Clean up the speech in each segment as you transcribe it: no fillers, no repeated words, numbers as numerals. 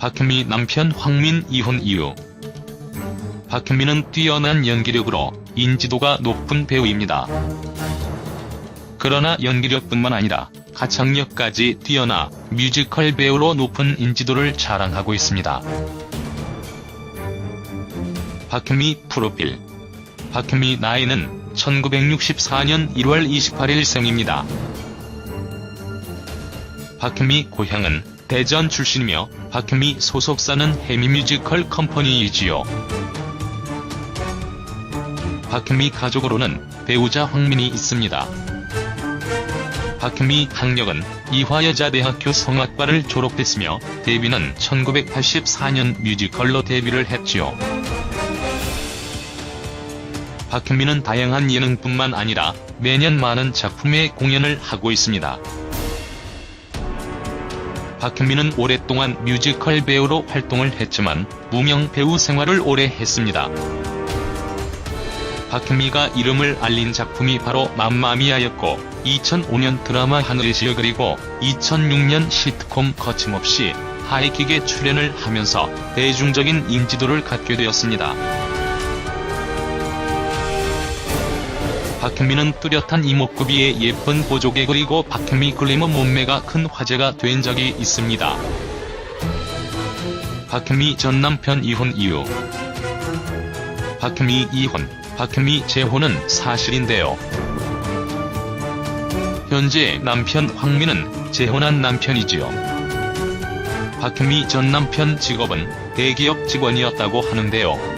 박현미 남편 황민 이혼 이유. 박현미는 뛰어난 연기력으로 인지도가 높은 배우입니다. 그러나 연기력뿐만 아니라 가창력까지 뛰어나 뮤지컬 배우로 높은 인지도를 자랑하고 있습니다. 박현미 프로필. 박현미 나이는 1964년 1월 28일 생입니다. 박현미 고향은 대전 출신이며 박현미 소속사는 해미뮤지컬 컴퍼니이지요. 박현미 가족으로는 배우자 황민이 있습니다. 박현미 학력은 이화여자대학교 성악과를 졸업했으며 데뷔는 1984년 뮤지컬로 데뷔를 했지요. 박현미는 다양한 예능뿐만 아니라 매년 많은 작품의 공연을 하고 있습니다. 박현미는 오랫동안 뮤지컬 배우로 활동을 했지만 무명 배우 생활을 오래 했습니다. 박현미가 이름을 알린 작품이 바로 맘마미아였고 2005년 드라마 하늘의 시여 그리고 2006년 시트콤 거침없이 하이킥에 출연을 하면서 대중적인 인지도를 갖게 되었습니다. 박현미는 뚜렷한 이목구비에 예쁜 보조개 그리고 박현미 글래머 몸매가 큰 화제가 된 적이 있습니다. 박현미 전 남편 이혼 이유. 박현미 이혼, 박현미 재혼은 사실인데요. 현재 남편 황민은 재혼한 남편이지요. 박현미 전 남편 직업은 대기업 직원이었다고 하는데요.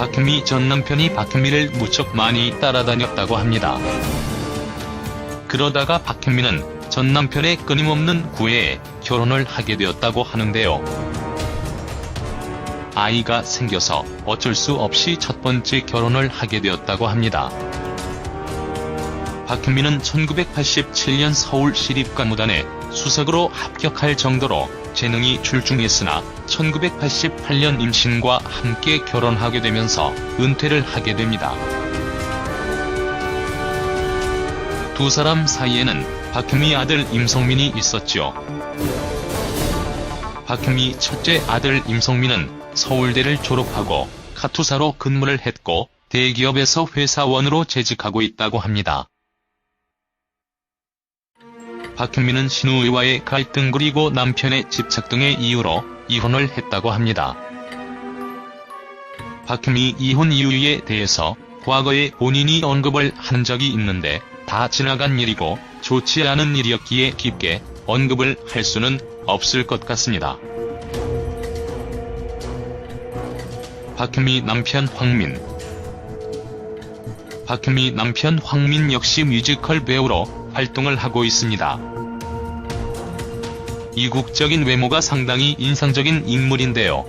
박현미 전 남편이 박현미를 무척 많이 따라다녔다고 합니다. 그러다가 박현미는 전 남편의 끊임없는 구애에 결혼을 하게 되었다고 하는데요. 아이가 생겨서 어쩔 수 없이 첫 번째 결혼을 하게 되었다고 합니다. 박현미는 1987년 서울시립가무단에 수석으로 합격할 정도로 재능이 출중했으나 1988년 임신과 함께 결혼하게 되면서 은퇴를 하게 됩니다. 두 사람 사이에는 박현미 아들 임성민이 있었죠. 박현미 첫째 아들 임성민은 서울대를 졸업하고 카투사로 근무를 했고 대기업에서 회사원으로 재직하고 있다고 합니다. 박현미는 신우이와의 갈등 그리고 남편의 집착 등의 이유로 이혼을 했다고 합니다. 박현미 이혼 이유에 대해서 과거에 본인이 언급을 한 적이 있는데 다 지나간 일이고 좋지 않은 일이었기에 깊게 언급을 할 수는 없을 것 같습니다. 박현미 남편 황민. 박현미 남편 황민 역시 뮤지컬 배우로 활동을 하고 있습니다. 이국적인 외모가 상당히 인상적인 인물인데요.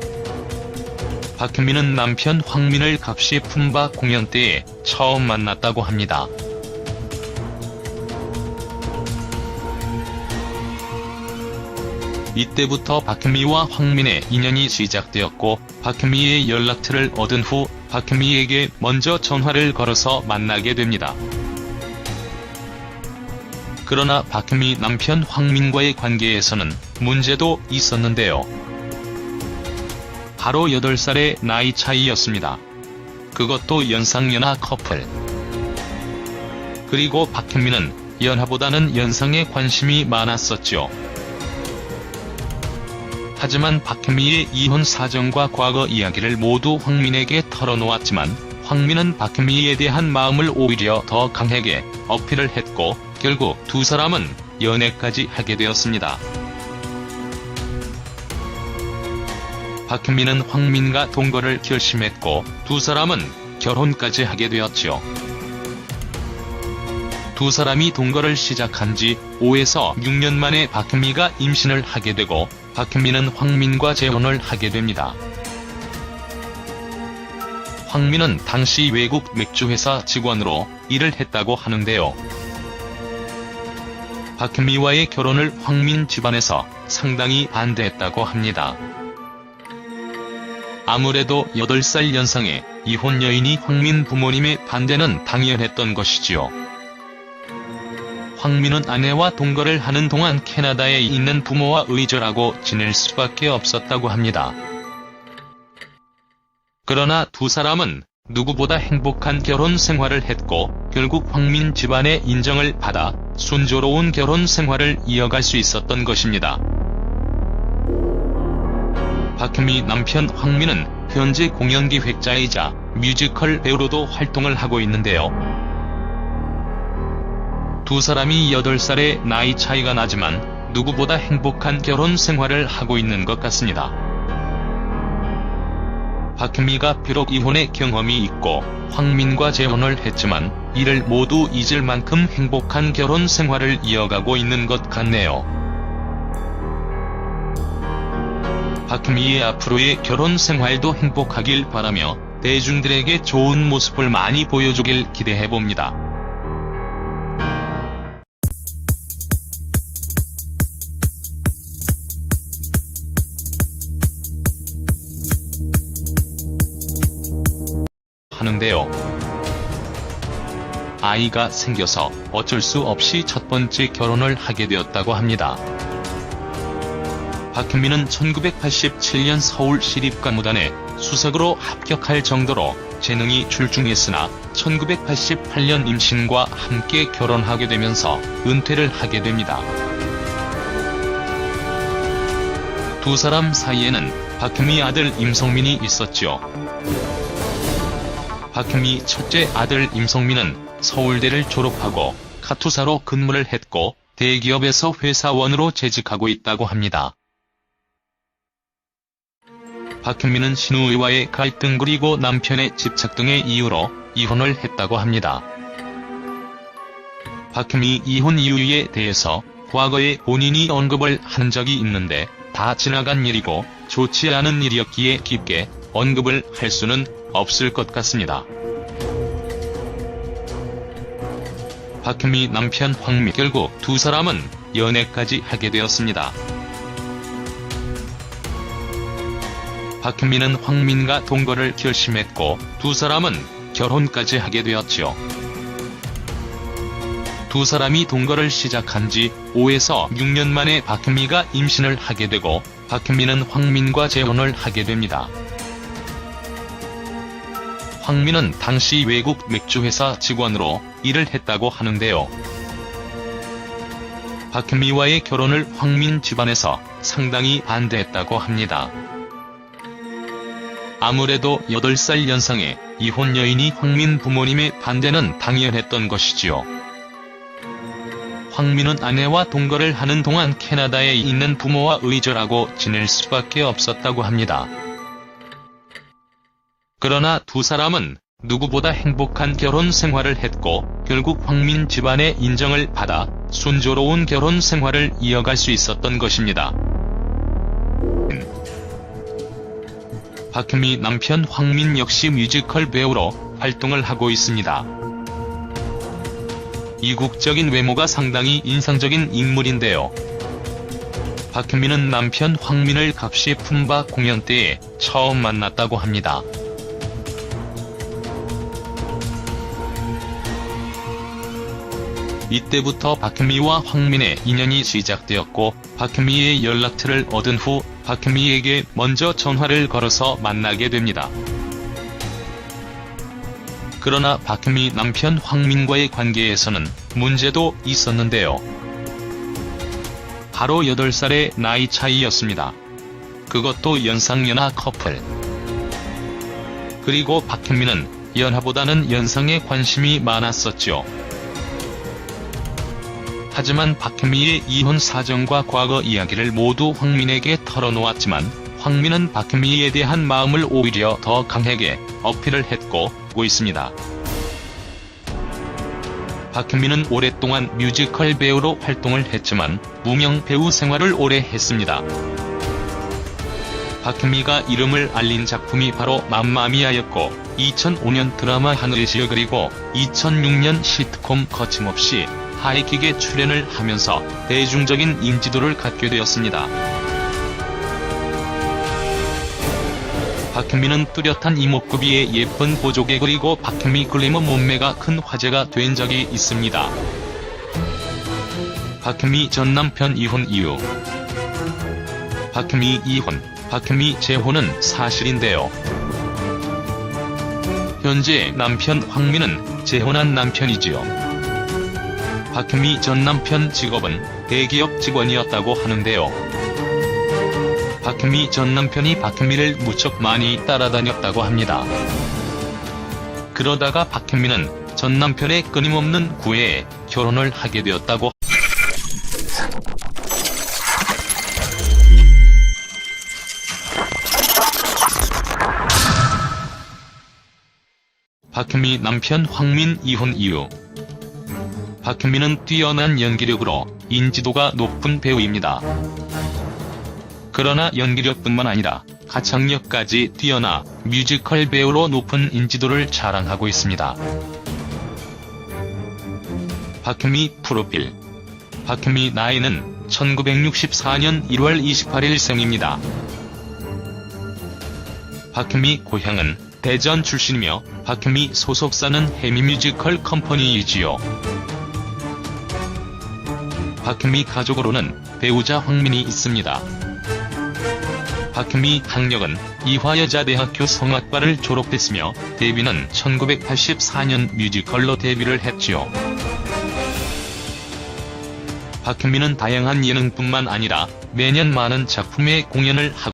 박현미는 남편 황민을 갑시 품바 공연 때에 처음 만났다고 합니다. 이때부터 박현미와 황민의 인연이 시작되었고 박현미의 연락처를 얻은 후 박현미에게 먼저 전화를 걸어서 만나게 됩니다. 그러나 박현미 남편 황민과의 관계에서는 문제도 있었는데요. 바로 8살의 나이 차이였습니다. 그것도 연상연하 커플. 그리고 박현미는 연하보다는 연상에 관심이 많았었죠. 하지만 박현미의 이혼 사정과 과거 이야기를 모두 황민에게 털어놓았지만 황민은 박현미에 대한 마음을 오히려 더 강하게 어필을 했고 결국 두 사람은 연애까지 하게 되었습니다. 박현미는 황민과 동거를 결심했고 두 사람은 결혼까지 하게 되었죠. 두 사람이 동거를 시작한 지 5에서 6년 만에 박현미가 임신을 하게 되고 박현미는 황민과 재혼을 하게 됩니다. 황민은 당시 외국 맥주회사 직원으로 일을 했다고 하는데요. 박현미와의 결혼을 황민 집안에서 상당히 반대했다고 합니다. 아무래도 8살 연상의 이혼 여인이 황민 부모님의 반대는 당연했던 것이지요. 황미는 아내와 동거를 하는 동안 캐나다에 있는 부모와 의절하고 지낼 수밖에 없었다고 합니다. 그러나 두 사람은 누구보다 행복한 결혼 생활을 했고 결국 황민 집안의 인정을 받아 순조로운 결혼 생활을 이어갈 수 있었던 것입니다. 박현미 남편 황민은 현재 공연기획자이자 뮤지컬 배우로도 활동을 하고 있는데요. 두 사람이 8살의 나이 차이가 나지만 누구보다 행복한 결혼 생활을 하고 있는 것 같습니다. 박현미가 비록 이혼의 경험이 있고 황민과 재혼을 했지만 이를 모두 잊을 만큼 행복한 결혼 생활을 이어가고 있는 것 같네요. 박현미의 앞으로의 결혼 생활도 행복하길 바라며 대중들에게 좋은 모습을 많이 보여주길 기대해봅니다. 하는데요. 아이가 생겨서 어쩔 수 없이 첫 번째 결혼을 하게 되었다고 합니다. 박현미는 1987년 서울시립가무단에 수석으로 합격할 정도로 재능이 출중했으나 1988년 임신과 함께 결혼하게 되면서 은퇴를 하게 됩니다. 두 사람 사이에는 박현미 아들 임성민이 있었죠. 박현미 첫째 아들 임성민은 서울대를 졸업하고 카투사로 근무를 했고 대기업에서 회사원으로 재직하고 있다고 합니다. 박현미는 신우이와의 갈등 그리고 남편의 집착 등의 이유로 이혼을 했다고 합니다. 박현미 이혼 이유에 대해서 과거에 본인이 언급을 한 적이 있는데 다 지나간 일이고 좋지 않은 일이었기에 깊게 언급을 할 수는 없을 것 같습니다. 박현미 남편 황미 결국 두 사람은 연애까지 하게 되었습니다. 박현미는 황민과 동거를 결심했고 두 사람은 결혼까지 하게 되었죠. 두 사람이 동거를 시작한 지 5에서 6년 만에 박현미가 임신을 하게 되고 박현미는 황민과 재혼을 하게 됩니다. 황민은 당시 외국 맥주회사 직원으로 일을 했다고 하는데요. 박현미와의 결혼을 황민 집안에서 상당히 반대했다고 합니다. 아무래도 8살 연상의 이혼 여인이 황민 부모님의 반대는 당연했던 것이지요. 황민은 아내와 동거를 하는 동안 캐나다에 있는 부모와 의절하고 지낼 수밖에 없었다고 합니다. 그러나 두 사람은 누구보다 행복한 결혼 생활을 했고 결국 황민 집안의 인정을 받아 순조로운 결혼 생활을 이어갈 수 있었던 것입니다. 박현미 남편 황민 역시 뮤지컬 배우로 활동을 하고 있습니다. 이국적인 외모가 상당히 인상적인 인물인데요. 박현미는 남편 황민을 갑시 품바 공연 때에 처음 만났다고 합니다. 이때부터 박현미와 황민의 인연이 시작되었고 박현미의 연락처를 얻은 후 박현미에게 먼저 전화를 걸어서 만나게 됩니다. 그러나 박현미 남편 황민과의 관계에서는 문제도 있었는데요. 바로 8살의 나이 차이였습니다. 그것도 연상연하 커플. 그리고 박현미는 연하보다는 연상에 관심이 많았었죠. 하지만 박현미의 이혼 사정과 과거 이야기를 모두 황민에게 털어놓았지만 황민은 박현미에 대한 마음을 오히려 더 강하게 어필을 했고 있습니다. 박현미는 오랫동안 뮤지컬 배우로 활동을 했지만 무명 배우 생활을 오래 했습니다. 박현미가 이름을 알린 작품이 바로 맘마미아였고 2005년 드라마 하늘의 실 그리고 2006년 시트콤 거침없이 하이킥에 출연을 하면서 대중적인 인지도를 갖게 되었습니다. 박현미는 뚜렷한 이목구비에 예쁜 보조개 그리고 박현미 글래머 몸매가 큰 화제가 된 적이 있습니다. 박혜미 전 남편 이혼 이유. 박혜미 이혼, 박혜미 재혼은 사실인데요. 현재 남편 황민은 재혼한 남편이지요. 박혜미 전 남편 직업은 대기업 직원이었다고 하는데요. 박혜미 전 남편이 박혜미를 무척 많이 따라다녔다고 합니다. 그러다가 박혜미는 전 남편의 끊임없는 구애에 결혼을 하게 되었다고. 박혜미 남편 황민 이혼 이유. 박혜미는 뛰어난 연기력으로 인지도가 높은 배우입니다. 그러나 연기력뿐만 아니라 가창력까지 뛰어나 뮤지컬 배우로 높은 인지도를 자랑하고 있습니다. 박혜미 프로필. 박혜미 나이는 1964년 1월 28일 생입니다. 박혜미 고향은 대전 출신이며 박혜미 소속사는 해미뮤지컬 컴퍼니이지요. 박혜미 가족으로는 배우자 황민이 있습니다. 박혜미 학력은 이화여자대학교 성악과를 졸업했으며 데뷔는 1984년 뮤지컬로 데뷔를 했지요. 박혜미는 다양한 예능뿐만 아니라 매년 많은 작품의 공연을 하고